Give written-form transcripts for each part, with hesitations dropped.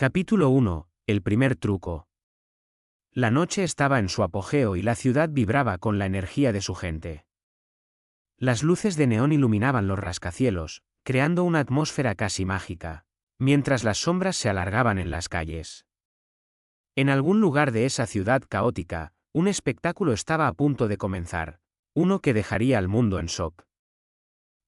Capítulo 1. El primer truco. La noche estaba en su apogeo y la ciudad vibraba con la energía de su gente. Las luces de neón iluminaban los rascacielos, creando una atmósfera casi mágica, mientras las sombras se alargaban en las calles. En algún lugar de esa ciudad caótica, un espectáculo estaba a punto de comenzar, uno que dejaría al mundo en shock.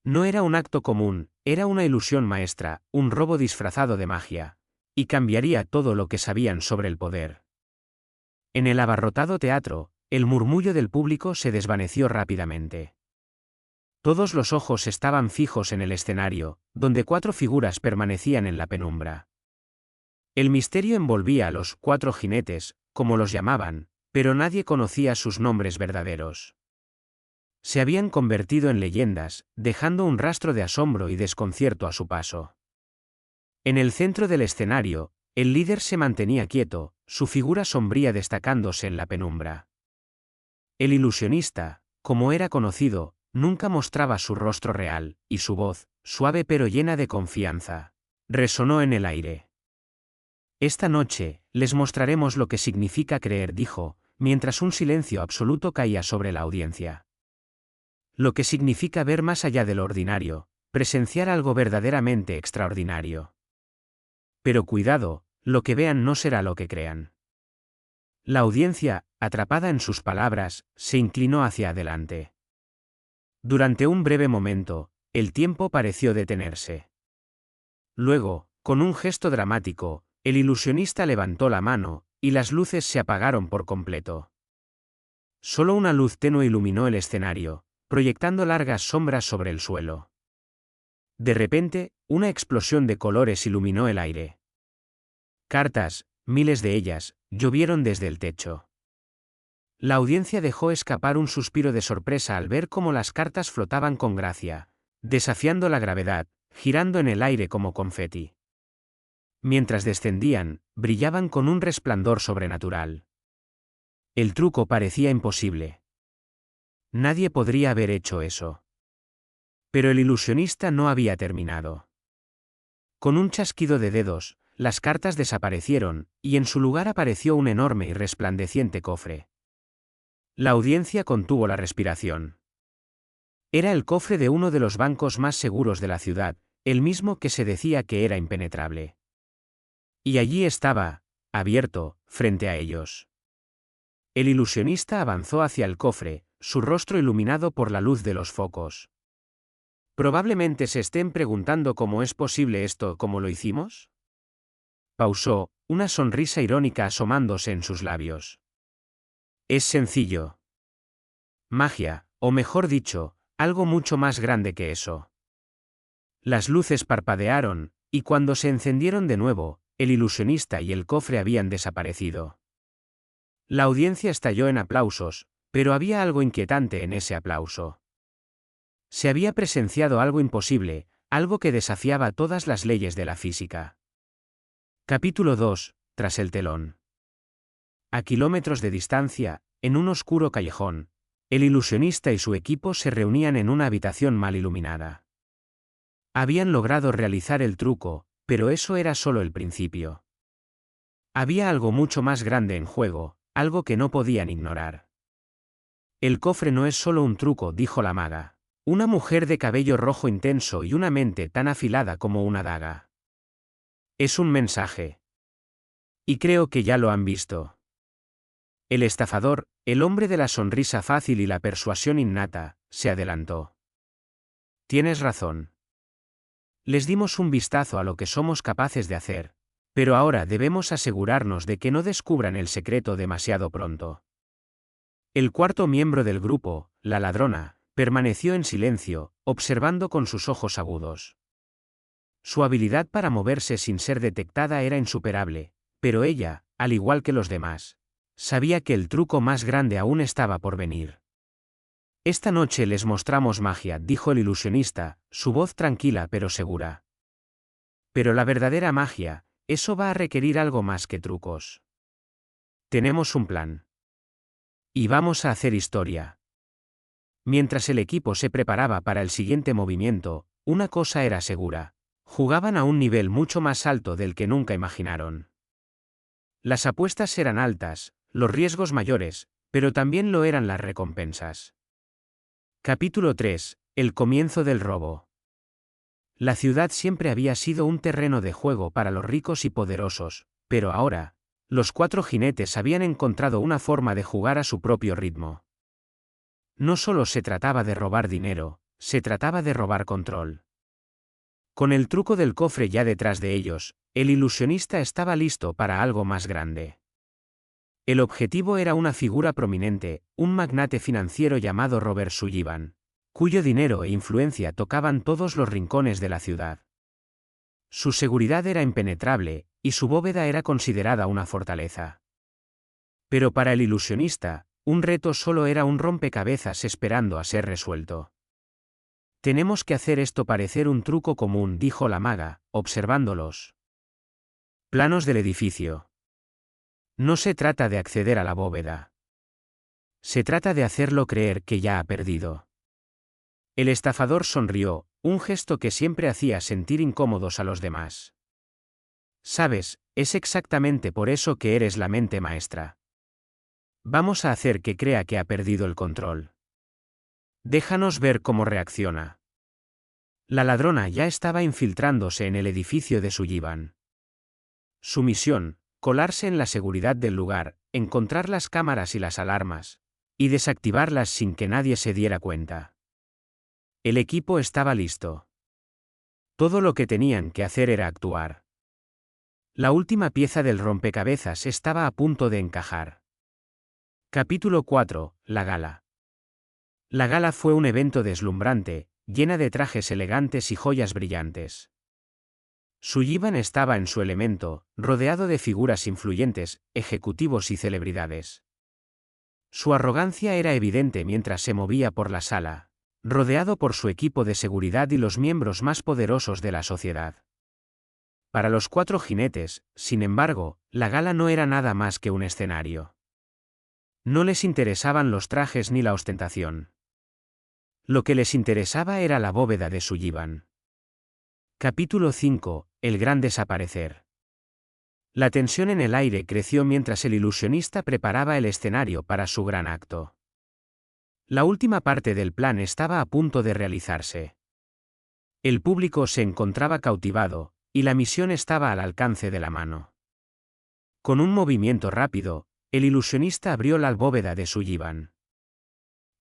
No era un acto común, era una ilusión maestra, un robo disfrazado de magia. Y cambiaría todo lo que sabían sobre el poder. En el abarrotado teatro, el murmullo del público se desvaneció rápidamente. Todos los ojos estaban fijos en el escenario, donde 4 figuras permanecían en la penumbra. El misterio envolvía a los 4 jinetes, como los llamaban, pero nadie conocía sus nombres verdaderos. Se habían convertido en leyendas, dejando un rastro de asombro y desconcierto a su paso. En el centro del escenario, el líder se mantenía quieto, su figura sombría destacándose en la penumbra. El ilusionista, como era conocido, nunca mostraba su rostro real, y su voz, suave pero llena de confianza, resonó en el aire. Esta noche, les mostraremos lo que significa creer, dijo, mientras un silencio absoluto caía sobre la audiencia. Lo que significa ver más allá de lo ordinario, presenciar algo verdaderamente extraordinario. Pero cuidado, lo que vean no será lo que crean. La audiencia, atrapada en sus palabras, se inclinó hacia adelante. Durante un breve momento, el tiempo pareció detenerse. Luego, con un gesto dramático, el ilusionista levantó la mano, y las luces se apagaron por completo. Solo una luz tenue iluminó el escenario, proyectando largas sombras sobre el suelo. De repente, una explosión de colores iluminó el aire. Cartas, miles de ellas, llovieron desde el techo. La audiencia dejó escapar un suspiro de sorpresa al ver cómo las cartas flotaban con gracia, desafiando la gravedad, girando en el aire como confeti. Mientras descendían, brillaban con un resplandor sobrenatural. El truco parecía imposible. Nadie podría haber hecho eso. Pero el ilusionista no había terminado. Con un chasquido de dedos, las cartas desaparecieron, y en su lugar apareció un enorme y resplandeciente cofre. La audiencia contuvo la respiración. Era el cofre de uno de los bancos más seguros de la ciudad, el mismo que se decía que era impenetrable. Y allí estaba, abierto, frente a ellos. El ilusionista avanzó hacia el cofre, su rostro iluminado por la luz de los focos. Probablemente se estén preguntando cómo es posible esto, ¿cómo lo hicimos? Pausó, una sonrisa irónica asomándose en sus labios. Es sencillo. Magia, o mejor dicho, algo mucho más grande que eso. Las luces parpadearon, y cuando se encendieron de nuevo, el ilusionista y el cofre habían desaparecido. La audiencia estalló en aplausos, pero había algo inquietante en ese aplauso. Se había presenciado algo imposible, algo que desafiaba todas las leyes de la física. Capítulo 2. Tras el telón. A kilómetros de distancia, en un oscuro callejón, el ilusionista y su equipo se reunían en una habitación mal iluminada. Habían logrado realizar el truco, pero eso era solo el principio. Había algo mucho más grande en juego, algo que no podían ignorar. El cofre no es solo un truco, dijo la maga. Una mujer de cabello rojo intenso y una mente tan afilada como una daga. Es un mensaje. Y creo que ya lo han visto. El estafador, el hombre de la sonrisa fácil y la persuasión innata, se adelantó. Tienes razón. Les dimos un vistazo a lo que somos capaces de hacer, pero ahora debemos asegurarnos de que no descubran el secreto demasiado pronto. El cuarto miembro del grupo, la ladrona, permaneció en silencio, observando con sus ojos agudos. Su habilidad para moverse sin ser detectada era insuperable, pero ella, al igual que los demás, sabía que el truco más grande aún estaba por venir. Esta noche les mostramos magia, dijo el ilusionista, su voz tranquila pero segura. Pero la verdadera magia, eso va a requerir algo más que trucos. Tenemos un plan. Y vamos a hacer historia. Mientras el equipo se preparaba para el siguiente movimiento, una cosa era segura. Jugaban a un nivel mucho más alto del que nunca imaginaron. Las apuestas eran altas, los riesgos mayores, pero también lo eran las recompensas. Capítulo 3. El comienzo del robo. La ciudad siempre había sido un terreno de juego para los ricos y poderosos, pero ahora, los 4 jinetes habían encontrado una forma de jugar a su propio ritmo. No solo se trataba de robar dinero, se trataba de robar control. Con el truco del cofre ya detrás de ellos, el ilusionista estaba listo para algo más grande. El objetivo era una figura prominente, un magnate financiero llamado Robert Sullivan, cuyo dinero e influencia tocaban todos los rincones de la ciudad. Su seguridad era impenetrable, y su bóveda era considerada una fortaleza. Pero para el ilusionista, un reto solo era un rompecabezas esperando a ser resuelto. Tenemos que hacer esto parecer un truco común, dijo la maga, observándolos. Planos del edificio. No se trata de acceder a la bóveda. Se trata de hacerlo creer que ya ha perdido. El estafador sonrió, un gesto que siempre hacía sentir incómodos a los demás. Sabes, es exactamente por eso que eres la mente maestra. Vamos a hacer que crea que ha perdido el control. Déjanos ver cómo reacciona. La ladrona ya estaba infiltrándose en el edificio de Sullivan. Su misión, colarse en la seguridad del lugar, encontrar las cámaras y las alarmas, y desactivarlas sin que nadie se diera cuenta. El equipo estaba listo. Todo lo que tenían que hacer era actuar. La última pieza del rompecabezas estaba a punto de encajar. Capítulo 4. La gala. La gala fue un evento deslumbrante, llena de trajes elegantes y joyas brillantes. Sullivan estaba en su elemento, rodeado de figuras influyentes, ejecutivos y celebridades. Su arrogancia era evidente mientras se movía por la sala, rodeado por su equipo de seguridad y los miembros más poderosos de la sociedad. Para los 4 jinetes, sin embargo, la gala no era nada más que un escenario. No les interesaban los trajes ni la ostentación. Lo que les interesaba era la bóveda de Sullivan. Capítulo 5. El gran desaparecer. La tensión en el aire creció mientras el ilusionista preparaba el escenario para su gran acto. La última parte del plan estaba a punto de realizarse. El público se encontraba cautivado, y la misión estaba al alcance de la mano. Con un movimiento rápido, el ilusionista abrió la bóveda de Sullivan.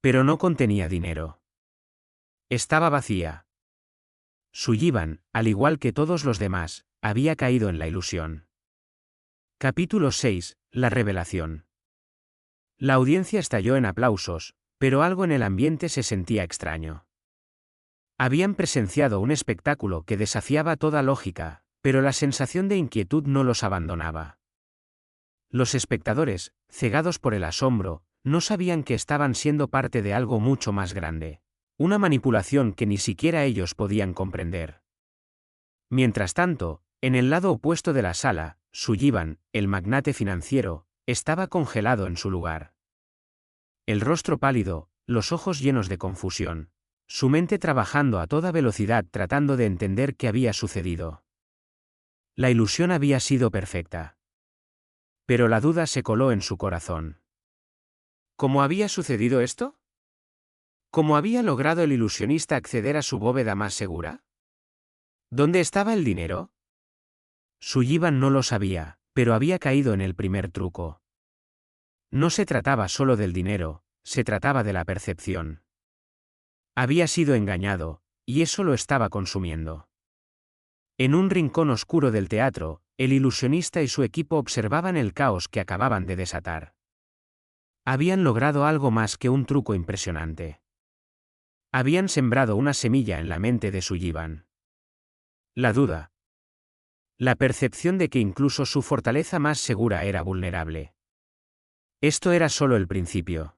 Pero no contenía dinero. Estaba vacía. Sullivan, al igual que todos los demás, había caído en la ilusión. Capítulo 6. La revelación. La audiencia estalló en aplausos, pero algo en el ambiente se sentía extraño. Habían presenciado un espectáculo que desafiaba toda lógica, pero la sensación de inquietud no los abandonaba. Los espectadores, cegados por el asombro, no sabían que estaban siendo parte de algo mucho más grande. Una manipulación que ni siquiera ellos podían comprender. Mientras tanto, en el lado opuesto de la sala, Sullivan, el magnate financiero, estaba congelado en su lugar. El rostro pálido, los ojos llenos de confusión. Su mente trabajando a toda velocidad tratando de entender qué había sucedido. La ilusión había sido perfecta. Pero la duda se coló en su corazón. ¿Cómo había sucedido esto? ¿Cómo había logrado el ilusionista acceder a su bóveda más segura? ¿Dónde estaba el dinero? Sullivan no lo sabía, pero había caído en el primer truco. No se trataba solo del dinero, se trataba de la percepción. Había sido engañado, y eso lo estaba consumiendo. En un rincón oscuro del teatro, el ilusionista y su equipo observaban el caos que acababan de desatar. Habían logrado algo más que un truco impresionante. Habían sembrado una semilla en la mente de Sullivan. La duda. La percepción de que incluso su fortaleza más segura era vulnerable. Esto era solo el principio.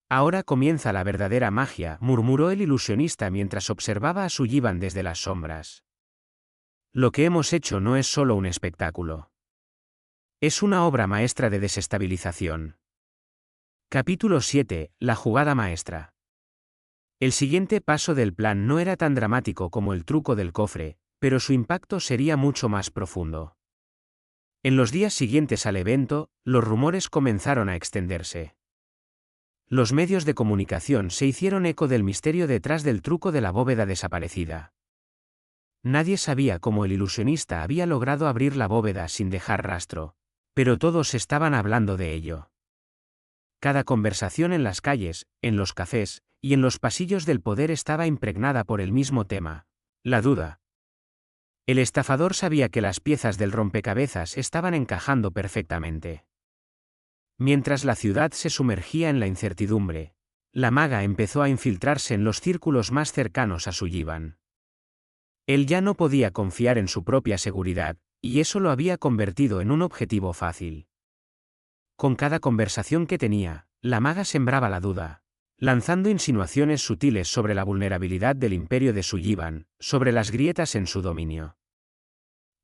Ahora comienza la verdadera magia, murmuró el ilusionista mientras observaba a Sullivan desde las sombras. Lo que hemos hecho no es solo un espectáculo. Es una obra maestra de desestabilización. Capítulo 7. La jugada maestra. El siguiente paso del plan no era tan dramático como el truco del cofre, pero su impacto sería mucho más profundo. En los días siguientes al evento, los rumores comenzaron a extenderse. Los medios de comunicación se hicieron eco del misterio detrás del truco de la bóveda desaparecida. Nadie sabía cómo el ilusionista había logrado abrir la bóveda sin dejar rastro, pero todos estaban hablando de ello. Cada conversación en las calles, en los cafés y en los pasillos del poder estaba impregnada por el mismo tema: la duda. El estafador sabía que las piezas del rompecabezas estaban encajando perfectamente. Mientras la ciudad se sumergía en la incertidumbre, la maga empezó a infiltrarse en los círculos más cercanos a Sullivan. Él ya no podía confiar en su propia seguridad, y eso lo había convertido en un objetivo fácil. Con cada conversación que tenía, la maga sembraba la duda, lanzando insinuaciones sutiles sobre la vulnerabilidad del imperio de Sullivan, sobre las grietas en su dominio.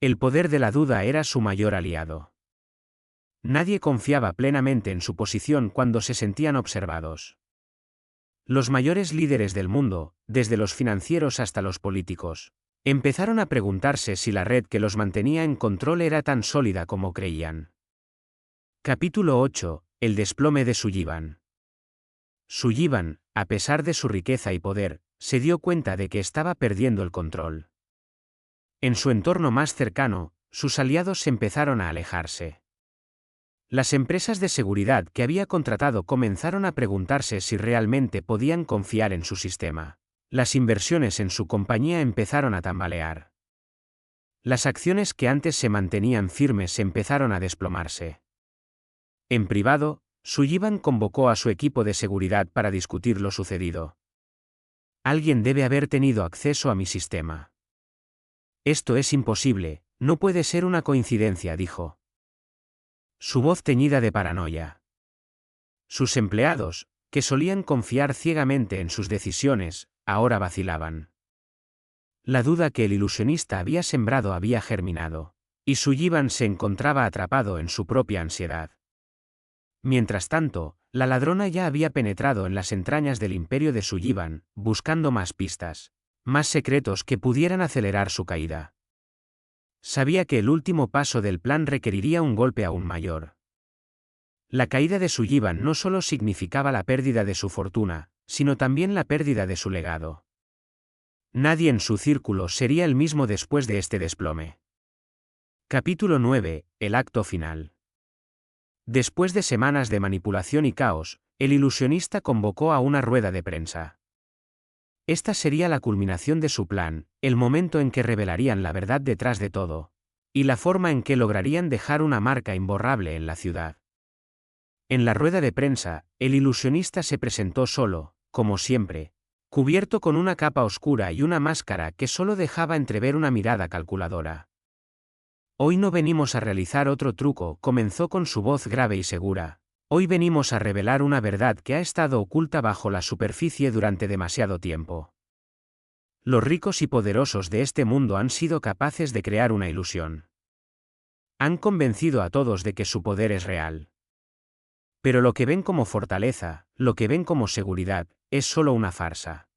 El poder de la duda era su mayor aliado. Nadie confiaba plenamente en su posición cuando se sentían observados. Los mayores líderes del mundo, desde los financieros hasta los políticos, empezaron a preguntarse si la red que los mantenía en control era tan sólida como creían. Capítulo 8. El desplome de Sullivan. Sullivan, a pesar de su riqueza y poder, se dio cuenta de que estaba perdiendo el control. En su entorno más cercano, sus aliados empezaron a alejarse. Las empresas de seguridad que había contratado comenzaron a preguntarse si realmente podían confiar en su sistema. Las inversiones en su compañía empezaron a tambalear. Las acciones que antes se mantenían firmes empezaron a desplomarse. En privado, Sullivan convocó a su equipo de seguridad para discutir lo sucedido. Alguien debe haber tenido acceso a mi sistema. Esto es imposible, no puede ser una coincidencia, dijo. Su voz teñida de paranoia. Sus empleados, que solían confiar ciegamente en sus decisiones, ahora vacilaban. La duda que el ilusionista había sembrado había germinado, y Sullivan se encontraba atrapado en su propia ansiedad. Mientras tanto, la ladrona ya había penetrado en las entrañas del imperio de Sullivan, buscando más pistas, más secretos que pudieran acelerar su caída. Sabía que el último paso del plan requeriría un golpe aún mayor. La caída de Sullivan no solo significaba la pérdida de su fortuna, sino también la pérdida de su legado. Nadie en su círculo sería el mismo después de este desplome. Capítulo 9. El acto final. Después de semanas de manipulación y caos, el ilusionista convocó a una rueda de prensa. Esta sería la culminación de su plan, el momento en que revelarían la verdad detrás de todo, y la forma en que lograrían dejar una marca imborrable en la ciudad. En la rueda de prensa, el ilusionista se presentó solo, como siempre, cubierto con una capa oscura y una máscara que solo dejaba entrever una mirada calculadora. Hoy no venimos a realizar otro truco, comenzó con su voz grave y segura. Hoy venimos a revelar una verdad que ha estado oculta bajo la superficie durante demasiado tiempo. Los ricos y poderosos de este mundo han sido capaces de crear una ilusión. Han convencido a todos de que su poder es real. Pero lo que ven como fortaleza, lo que ven como seguridad, es solo una farsa.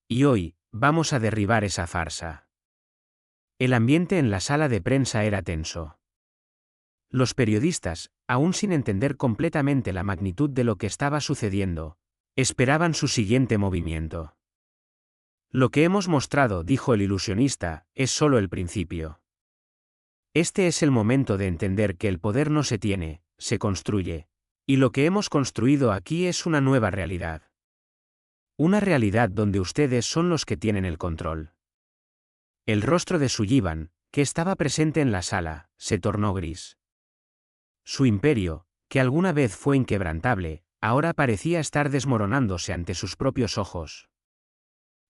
Y hoy, vamos a derribar esa farsa. El ambiente en la sala de prensa era tenso. Los periodistas, aún sin entender completamente la magnitud de lo que estaba sucediendo, esperaban su siguiente movimiento. Lo que hemos mostrado, dijo el ilusionista, es solo el principio. Este es el momento de entender que el poder no se tiene, se construye, y lo que hemos construido aquí es una nueva realidad. Una realidad donde ustedes son los que tienen el control. El rostro de Sullivan, que estaba presente en la sala, se tornó gris. Su imperio, que alguna vez fue inquebrantable, ahora parecía estar desmoronándose ante sus propios ojos.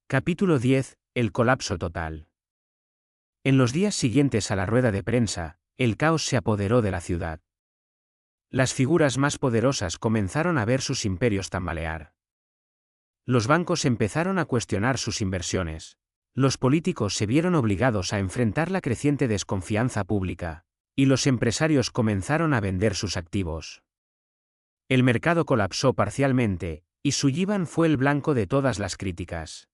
Capítulo 10. El colapso total. En los días siguientes a la rueda de prensa, el caos se apoderó de la ciudad. Las figuras más poderosas comenzaron a ver sus imperios tambalear. Los bancos empezaron a cuestionar sus inversiones. Los políticos se vieron obligados a enfrentar la creciente desconfianza pública, y los empresarios comenzaron a vender sus activos. El mercado colapsó parcialmente, y Sullivan fue el blanco de todas las críticas.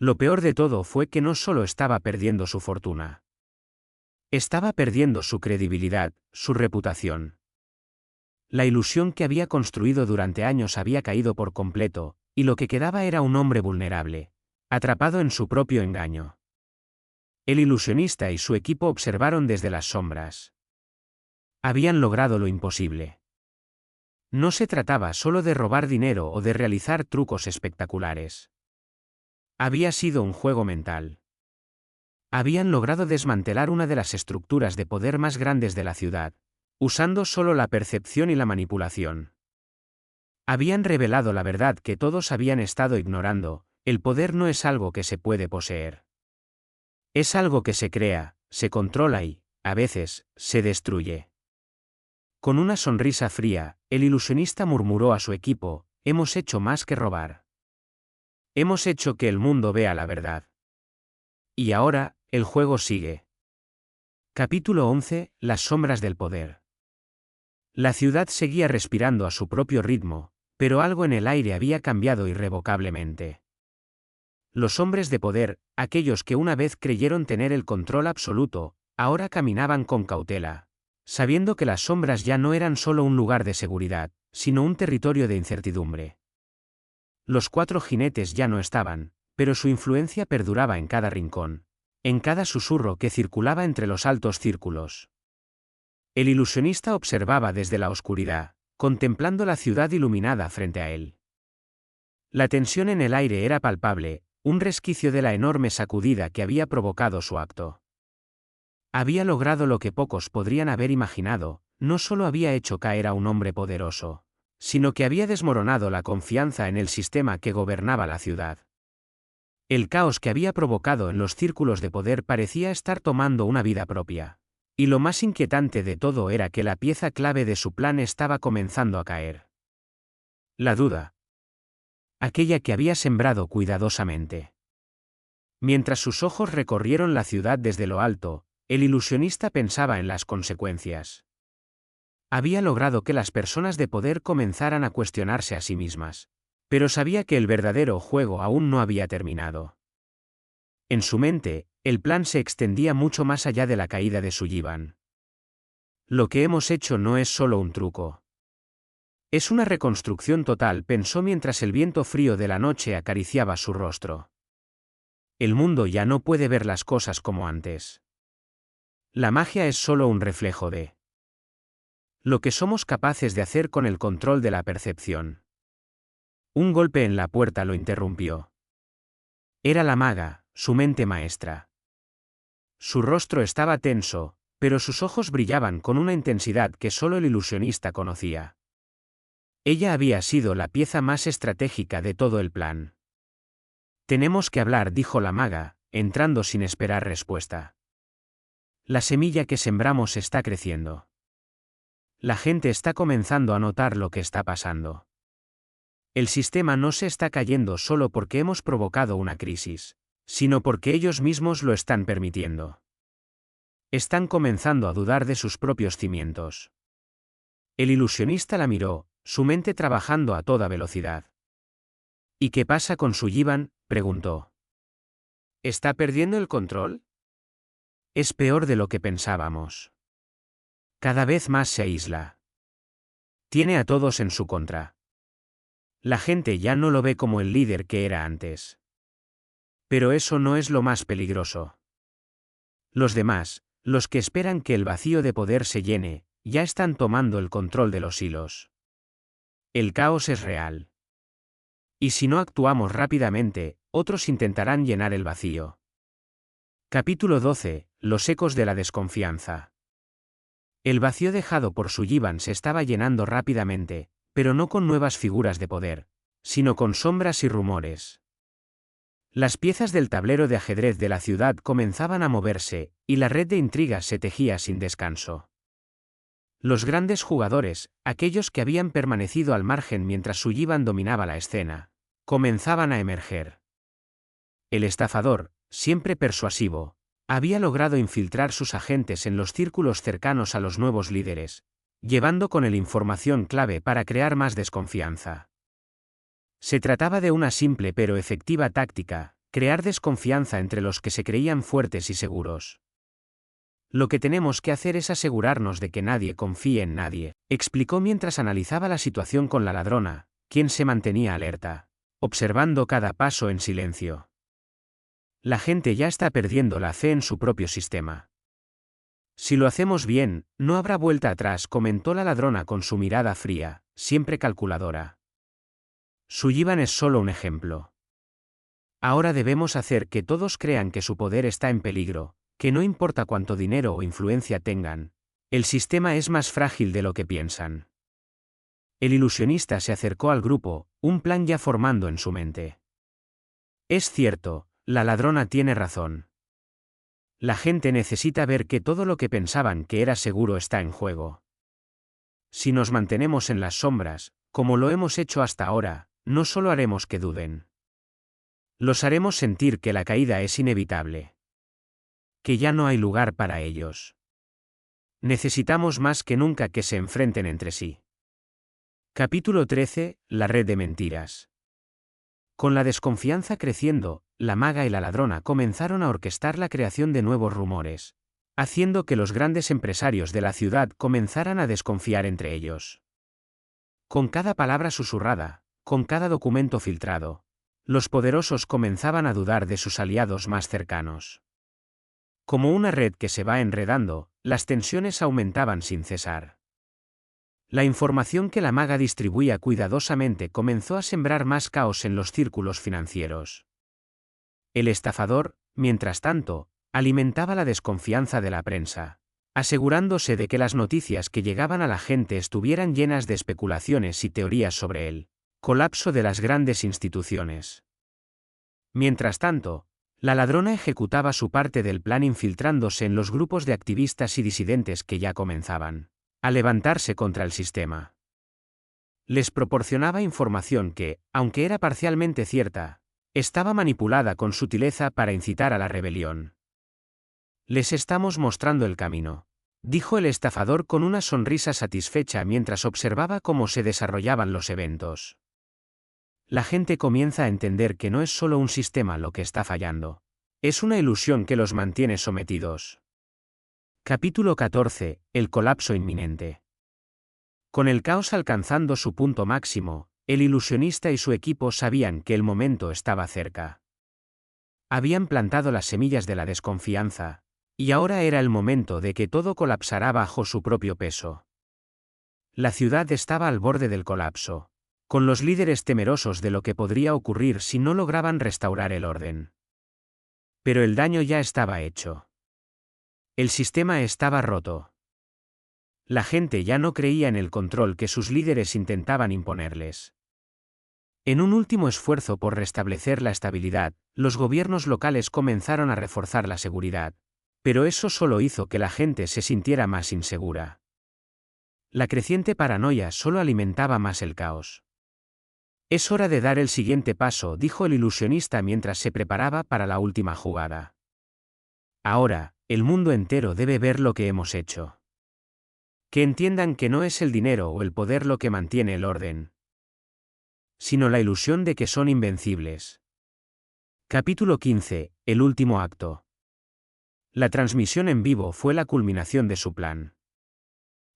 Lo peor de todo fue que no solo estaba perdiendo su fortuna. Estaba perdiendo su credibilidad, su reputación. La ilusión que había construido durante años había caído por completo, y lo que quedaba era un hombre vulnerable, atrapado en su propio engaño. El ilusionista y su equipo observaron desde las sombras. Habían logrado lo imposible. No se trataba solo de robar dinero o de realizar trucos espectaculares. Había sido un juego mental. Habían logrado desmantelar una de las estructuras de poder más grandes de la ciudad, usando solo la percepción y la manipulación. Habían revelado la verdad que todos habían estado ignorando: el poder no es algo que se puede poseer. Es algo que se crea, se controla y, a veces, se destruye. Con una sonrisa fría, el ilusionista murmuró a su equipo: hemos hecho más que robar. Hemos hecho que el mundo vea la verdad. Y ahora, el juego sigue. Capítulo 11. Las sombras del poder. La ciudad seguía respirando a su propio ritmo, pero algo en el aire había cambiado irrevocablemente. Los hombres de poder, aquellos que una vez creyeron tener el control absoluto, ahora caminaban con cautela, sabiendo que las sombras ya no eran solo un lugar de seguridad, sino un territorio de incertidumbre. Los 4 jinetes ya no estaban, pero su influencia perduraba en cada rincón, en cada susurro que circulaba entre los altos círculos. El ilusionista observaba desde la oscuridad, contemplando la ciudad iluminada frente a él. La tensión en el aire era palpable, un resquicio de la enorme sacudida que había provocado su acto. Había logrado lo que pocos podrían haber imaginado: no solo había hecho caer a un hombre poderoso, sino que había desmoronado la confianza en el sistema que gobernaba la ciudad. El caos que había provocado en los círculos de poder parecía estar tomando una vida propia. Y lo más inquietante de todo era que la pieza clave de su plan estaba comenzando a caer. La duda. Aquella que había sembrado cuidadosamente. Mientras sus ojos recorrieron la ciudad desde lo alto, el ilusionista pensaba en las consecuencias. Había logrado que las personas de poder comenzaran a cuestionarse a sí mismas, pero sabía que el verdadero juego aún no había terminado. En su mente, el plan se extendía mucho más allá de la caída de Sullivan. Lo que hemos hecho no es solo un truco. Es una reconstrucción total, pensó mientras el viento frío de la noche acariciaba su rostro. El mundo ya no puede ver las cosas como antes. La magia es solo un reflejo de lo que somos capaces de hacer con el control de la percepción. Un golpe en la puerta lo interrumpió. Era la maga, su mente maestra. Su rostro estaba tenso, pero sus ojos brillaban con una intensidad que solo el ilusionista conocía. Ella había sido la pieza más estratégica de todo el plan. Tenemos que hablar, dijo la maga, entrando sin esperar respuesta. La semilla que sembramos está creciendo. La gente está comenzando a notar lo que está pasando. El sistema no se está cayendo solo porque hemos provocado una crisis, sino porque ellos mismos lo están permitiendo. Están comenzando a dudar de sus propios cimientos. El ilusionista la miró, su mente trabajando a toda velocidad. ¿Y qué pasa con Sullivan?, preguntó. ¿Está perdiendo el control? Es peor de lo que pensábamos. Cada vez más se aísla. Tiene a todos en su contra. La gente ya no lo ve como el líder que era antes. Pero eso no es lo más peligroso. Los demás, los que esperan que el vacío de poder se llene, ya están tomando el control de los hilos. El caos es real. Y si no actuamos rápidamente, otros intentarán llenar el vacío. Capítulo 12. Los ecos de la desconfianza. El vacío dejado por Sullivan se estaba llenando rápidamente, pero no con nuevas figuras de poder, sino con sombras y rumores. Las piezas del tablero de ajedrez de la ciudad comenzaban a moverse, y la red de intrigas se tejía sin descanso. Los grandes jugadores, aquellos que habían permanecido al margen mientras Sullivan dominaba la escena, comenzaban a emerger. El estafador, siempre persuasivo, había logrado infiltrar sus agentes en los círculos cercanos a los nuevos líderes, llevando con él información clave para crear más desconfianza. Se trataba de una simple pero efectiva táctica, crear desconfianza entre los que se creían fuertes y seguros. Lo que tenemos que hacer es asegurarnos de que nadie confíe en nadie, explicó mientras analizaba la situación con la ladrona, quien se mantenía alerta, observando cada paso en silencio. La gente ya está perdiendo la fe en su propio sistema. Si lo hacemos bien, no habrá vuelta atrás, comentó la ladrona con su mirada fría, siempre calculadora. Sullivan es solo un ejemplo. Ahora debemos hacer que todos crean que su poder está en peligro, que no importa cuánto dinero o influencia tengan, el sistema es más frágil de lo que piensan. El ilusionista se acercó al grupo, un plan ya formando en su mente. Es cierto, la ladrona tiene razón. La gente necesita ver que todo lo que pensaban que era seguro está en juego. Si nos mantenemos en las sombras, como lo hemos hecho hasta ahora, no solo haremos que duden. Los haremos sentir que la caída es inevitable. Que ya no hay lugar para ellos. Necesitamos más que nunca que se enfrenten entre sí. Capítulo 13. La red de mentiras. Con la desconfianza creciendo, la maga y la ladrona comenzaron a orquestar la creación de nuevos rumores, haciendo que los grandes empresarios de la ciudad comenzaran a desconfiar entre ellos. Con cada palabra susurrada, con cada documento filtrado, los poderosos comenzaban a dudar de sus aliados más cercanos. Como una red que se va enredando, las tensiones aumentaban sin cesar. La información que la maga distribuía cuidadosamente comenzó a sembrar más caos en los círculos financieros. El estafador, mientras tanto, alimentaba la desconfianza de la prensa, asegurándose de que las noticias que llegaban a la gente estuvieran llenas de especulaciones y teorías sobre el colapso de las grandes instituciones. Mientras tanto, la ladrona ejecutaba su parte del plan infiltrándose en los grupos de activistas y disidentes que ya comenzaban a levantarse contra el sistema. Les proporcionaba información que, aunque era parcialmente cierta, estaba manipulada con sutileza para incitar a la rebelión. Les estamos mostrando el camino, dijo el estafador con una sonrisa satisfecha mientras observaba cómo se desarrollaban los eventos. La gente comienza a entender que no es solo un sistema lo que está fallando, es una ilusión que los mantiene sometidos. Capítulo 14. El colapso inminente. Con el caos alcanzando su punto máximo, el ilusionista y su equipo sabían que el momento estaba cerca. Habían plantado las semillas de la desconfianza, y ahora era el momento de que todo colapsara bajo su propio peso. La ciudad estaba al borde del colapso, con los líderes temerosos de lo que podría ocurrir si no lograban restaurar el orden. Pero el daño ya estaba hecho. El sistema estaba roto. La gente ya no creía en el control que sus líderes intentaban imponerles. En un último esfuerzo por restablecer la estabilidad, los gobiernos locales comenzaron a reforzar la seguridad, pero eso solo hizo que la gente se sintiera más insegura. La creciente paranoia solo alimentaba más el caos. Es hora de dar el siguiente paso, dijo el ilusionista mientras se preparaba para la última jugada. Ahora, el mundo entero debe ver lo que hemos hecho. Que entiendan que no es el dinero o el poder lo que mantiene el orden, sino la ilusión de que son invencibles. Capítulo 15. El último acto. La transmisión en vivo fue la culminación de su plan.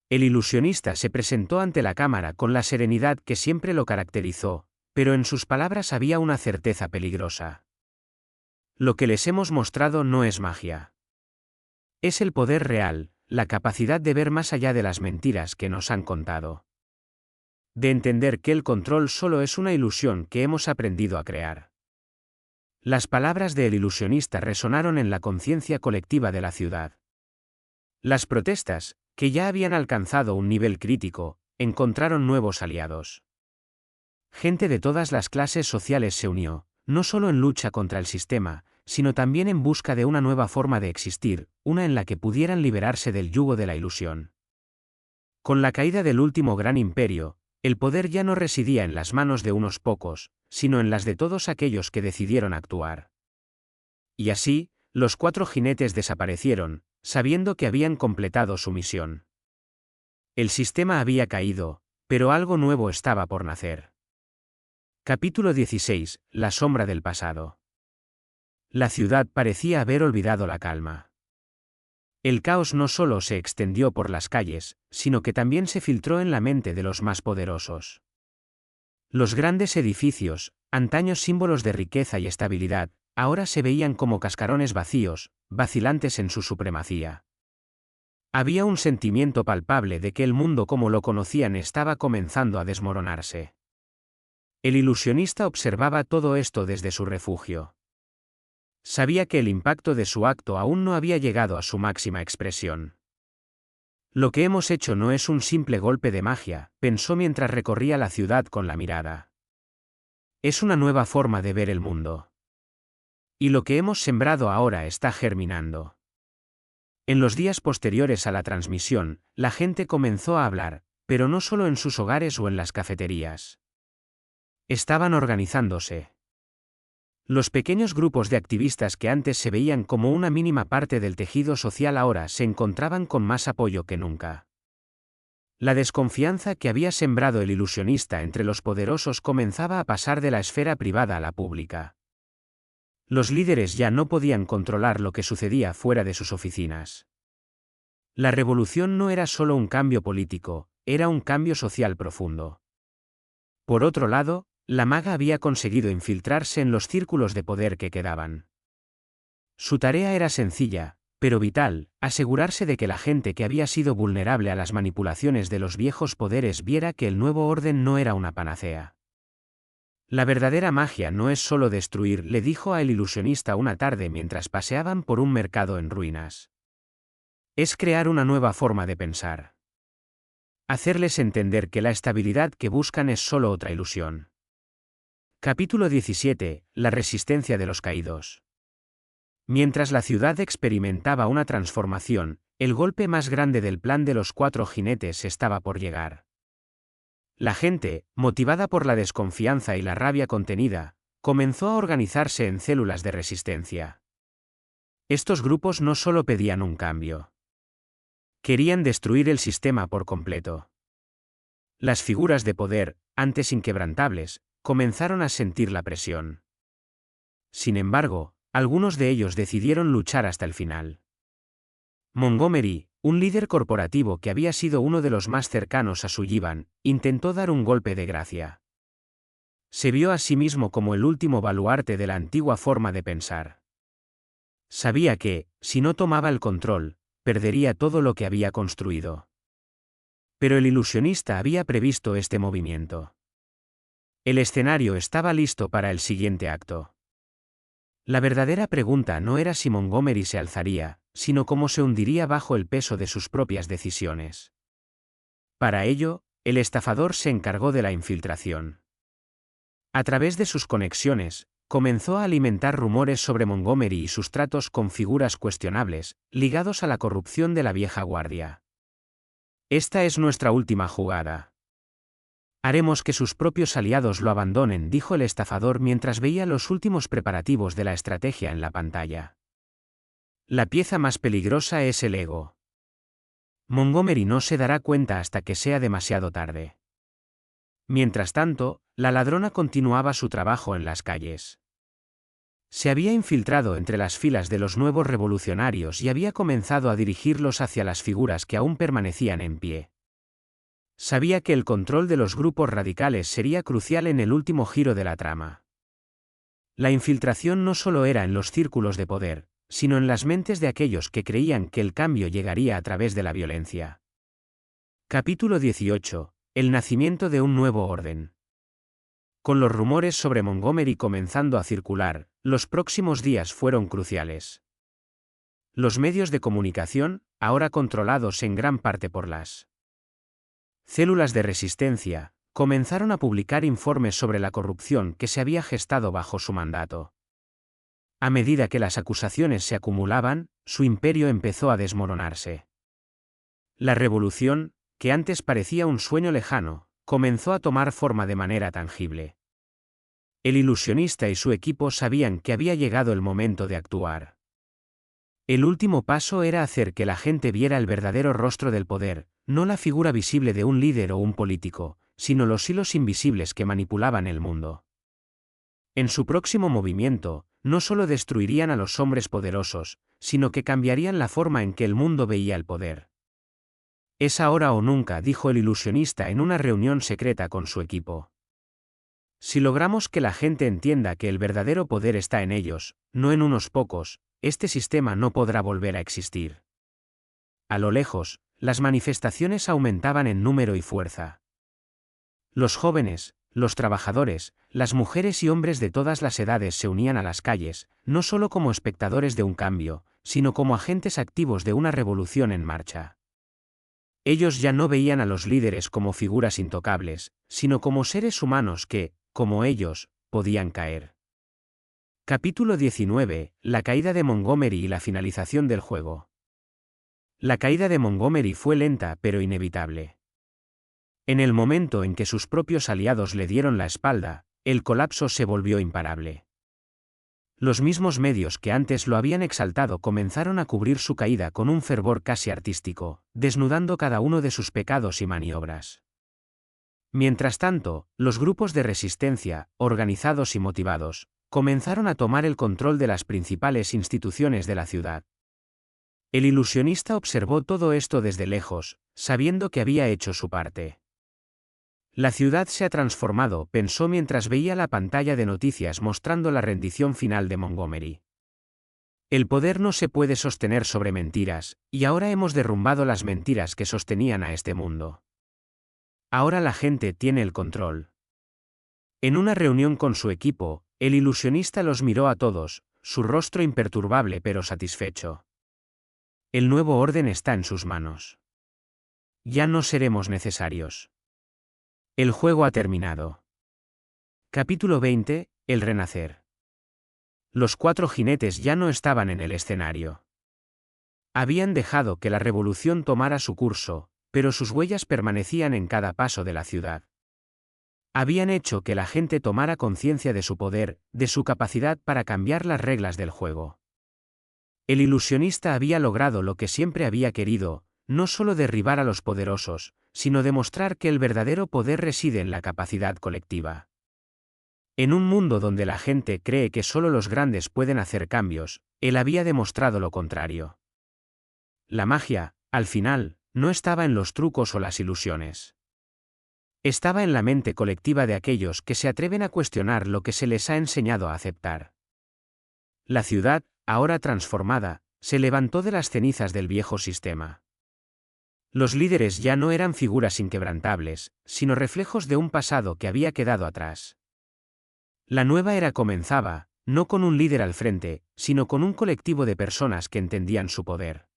El ilusionista se presentó ante la cámara con la serenidad que siempre lo caracterizó, pero en sus palabras había una certeza peligrosa. Lo que les hemos mostrado no es magia. Es el poder real, la capacidad de ver más allá de las mentiras que nos han contado. De entender que el control solo es una ilusión que hemos aprendido a crear. Las palabras del ilusionista resonaron en la conciencia colectiva de la ciudad. Las protestas, que ya habían alcanzado un nivel crítico, encontraron nuevos aliados. Gente de todas las clases sociales se unió, no solo en lucha contra el sistema, sino también en busca de una nueva forma de existir, una en la que pudieran liberarse del yugo de la ilusión. Con la caída del último gran imperio, el poder ya no residía en las manos de unos pocos, sino en las de todos aquellos que decidieron actuar. Y así, los 4 jinetes desaparecieron, sabiendo que habían completado su misión. El sistema había caído, pero algo nuevo estaba por nacer. Capítulo 16. La sombra del pasado. La ciudad parecía haber olvidado la calma. El caos no solo se extendió por las calles, sino que también se filtró en la mente de los más poderosos. Los grandes edificios, antaños símbolos de riqueza y estabilidad, ahora se veían como cascarones vacíos, vacilantes en su supremacía. Había un sentimiento palpable de que el mundo como lo conocían estaba comenzando a desmoronarse. El ilusionista observaba todo esto desde su refugio. Sabía que el impacto de su acto aún no había llegado a su máxima expresión. Lo que hemos hecho no es un simple golpe de magia, pensó mientras recorría la ciudad con la mirada. Es una nueva forma de ver el mundo. Y lo que hemos sembrado ahora está germinando. En los días posteriores a la transmisión, la gente comenzó a hablar, pero no solo en sus hogares o en las cafeterías. Estaban organizándose. Los pequeños grupos de activistas que antes se veían como una mínima parte del tejido social ahora se encontraban con más apoyo que nunca. La desconfianza que había sembrado el ilusionista entre los poderosos comenzaba a pasar de la esfera privada a la pública. Los líderes ya no podían controlar lo que sucedía fuera de sus oficinas. La revolución no era solo un cambio político, era un cambio social profundo. Por otro lado, la maga había conseguido infiltrarse en los círculos de poder que quedaban. Su tarea era sencilla, pero vital, asegurarse de que la gente que había sido vulnerable a las manipulaciones de los viejos poderes viera que el nuevo orden no era una panacea. La verdadera magia no es solo destruir, le dijo al ilusionista una tarde mientras paseaban por un mercado en ruinas. Es crear una nueva forma de pensar. Hacerles entender que la estabilidad que buscan es solo otra ilusión. Capítulo 17. La resistencia de los caídos. Mientras la ciudad experimentaba una transformación, el golpe más grande del plan de los 4 jinetes estaba por llegar. La gente, motivada por la desconfianza y la rabia contenida, comenzó a organizarse en células de resistencia. Estos grupos no solo pedían un cambio. Querían destruir el sistema por completo. Las figuras de poder, antes inquebrantables, comenzaron a sentir la presión. Sin embargo, algunos de ellos decidieron luchar hasta el final. Montgomery, un líder corporativo que había sido uno de los más cercanos a Sullivan, intentó dar un golpe de gracia. Se vio a sí mismo como el último baluarte de la antigua forma de pensar. Sabía que, si no tomaba el control, perdería todo lo que había construido. Pero el ilusionista había previsto este movimiento. El escenario estaba listo para el siguiente acto. La verdadera pregunta no era si Montgomery se alzaría, sino cómo se hundiría bajo el peso de sus propias decisiones. Para ello, el estafador se encargó de la infiltración. A través de sus conexiones, comenzó a alimentar rumores sobre Montgomery y sus tratos con figuras cuestionables, ligados a la corrupción de la vieja guardia. Esta es nuestra última jugada. Haremos que sus propios aliados lo abandonen, dijo el estafador mientras veía los últimos preparativos de la estrategia en la pantalla. La pieza más peligrosa es el ego. Montgomery no se dará cuenta hasta que sea demasiado tarde. Mientras tanto, la ladrona continuaba su trabajo en las calles. Se había infiltrado entre las filas de los nuevos revolucionarios y había comenzado a dirigirlos hacia las figuras que aún permanecían en pie. Sabía que el control de los grupos radicales sería crucial en el último giro de la trama. La infiltración no solo era en los círculos de poder, sino en las mentes de aquellos que creían que el cambio llegaría a través de la violencia. Capítulo 18. El nacimiento de un nuevo orden. Con los rumores sobre Montgomery comenzando a circular, los próximos días fueron cruciales. Los medios de comunicación, ahora controlados en gran parte por las células de resistencia, comenzaron a publicar informes sobre la corrupción que se había gestado bajo su mandato. A medida que las acusaciones se acumulaban, su imperio empezó a desmoronarse. La revolución, que antes parecía un sueño lejano, comenzó a tomar forma de manera tangible. El ilusionista y su equipo sabían que había llegado el momento de actuar. El último paso era hacer que la gente viera el verdadero rostro del poder, no la figura visible de un líder o un político, sino los hilos invisibles que manipulaban el mundo. En su próximo movimiento, no solo destruirían a los hombres poderosos, sino que cambiarían la forma en que el mundo veía el poder. Es ahora o nunca, dijo el ilusionista en una reunión secreta con su equipo. Si logramos que la gente entienda que el verdadero poder está en ellos, no en unos pocos, este sistema no podrá volver a existir. A lo lejos, las manifestaciones aumentaban en número y fuerza. Los jóvenes, los trabajadores, las mujeres y hombres de todas las edades se unían a las calles, no solo como espectadores de un cambio, sino como agentes activos de una revolución en marcha. Ellos ya no veían a los líderes como figuras intocables, sino como seres humanos que, como ellos, podían caer. Capítulo 19. La caída de Montgomery y la finalización del juego. La caída de Montgomery fue lenta pero inevitable. En el momento en que sus propios aliados le dieron la espalda, el colapso se volvió imparable. Los mismos medios que antes lo habían exaltado comenzaron a cubrir su caída con un fervor casi artístico, desnudando cada uno de sus pecados y maniobras. Mientras tanto, los grupos de resistencia, organizados y motivados, comenzaron a tomar el control de las principales instituciones de la ciudad. El ilusionista observó todo esto desde lejos, sabiendo que había hecho su parte. La ciudad se ha transformado, pensó mientras veía la pantalla de noticias mostrando la rendición final de Montgomery. El poder no se puede sostener sobre mentiras, y ahora hemos derrumbado las mentiras que sostenían a este mundo. Ahora la gente tiene el control. En una reunión con su equipo, el ilusionista los miró a todos, su rostro imperturbable pero satisfecho. El nuevo orden está en sus manos. Ya no seremos necesarios. El juego ha terminado. Capítulo 20. El renacer. Los 4 jinetes ya no estaban en el escenario. Habían dejado que la revolución tomara su curso, pero sus huellas permanecían en cada paso de la ciudad. Habían hecho que la gente tomara conciencia de su poder, de su capacidad para cambiar las reglas del juego. El ilusionista había logrado lo que siempre había querido, no solo derribar a los poderosos, sino demostrar que el verdadero poder reside en la capacidad colectiva. En un mundo donde la gente cree que solo los grandes pueden hacer cambios, él había demostrado lo contrario. La magia, al final, no estaba en los trucos o las ilusiones. Estaba en la mente colectiva de aquellos que se atreven a cuestionar lo que se les ha enseñado a aceptar. La ciudad, ahora transformada, se levantó de las cenizas del viejo sistema. Los líderes ya no eran figuras inquebrantables, sino reflejos de un pasado que había quedado atrás. La nueva era comenzaba, no con un líder al frente, sino con un colectivo de personas que entendían su poder.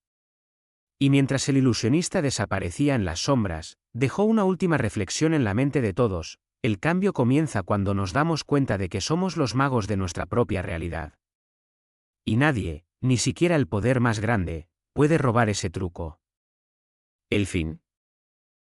Y mientras el ilusionista desaparecía en las sombras, dejó una última reflexión en la mente de todos: el cambio comienza cuando nos damos cuenta de que somos los magos de nuestra propia realidad. Y nadie, ni siquiera el poder más grande, puede robar ese truco. El fin.